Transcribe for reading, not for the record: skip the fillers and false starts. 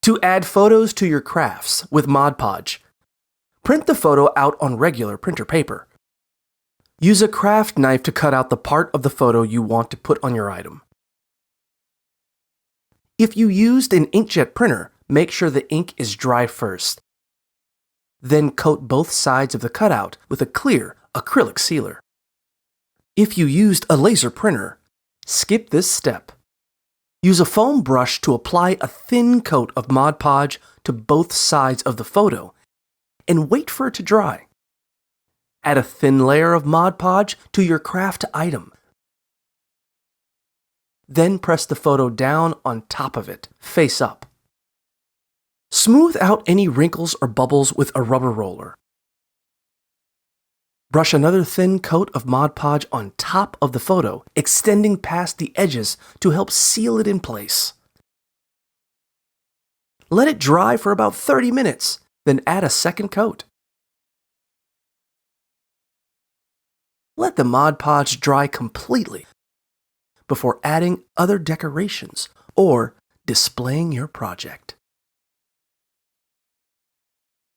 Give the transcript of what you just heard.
To add photos to your crafts with Mod Podge, print the photo out on regular printer paper. Use a craft knife to cut out the part of the photo you want to put on your item. If you used an inkjet printer, make sure the ink is dry first. Then coat both sides of the cutout with a clear acrylic sealer. If you used a laser printer, skip this step. Use a foam brush to apply a thin coat of Mod Podge to both sides of the photo and wait for it to dry. Add a thin layer of Mod Podge to your craft item. Then press the photo down on top of it, face up. Smooth out any wrinkles or bubbles with a rubber roller. Brush another thin coat of Mod Podge on top of the photo, extending past the edges to help seal it in place. Let it dry for about 30 minutes, then add a second coat. Let the Mod Podge dry completely before adding other decorations or displaying your project.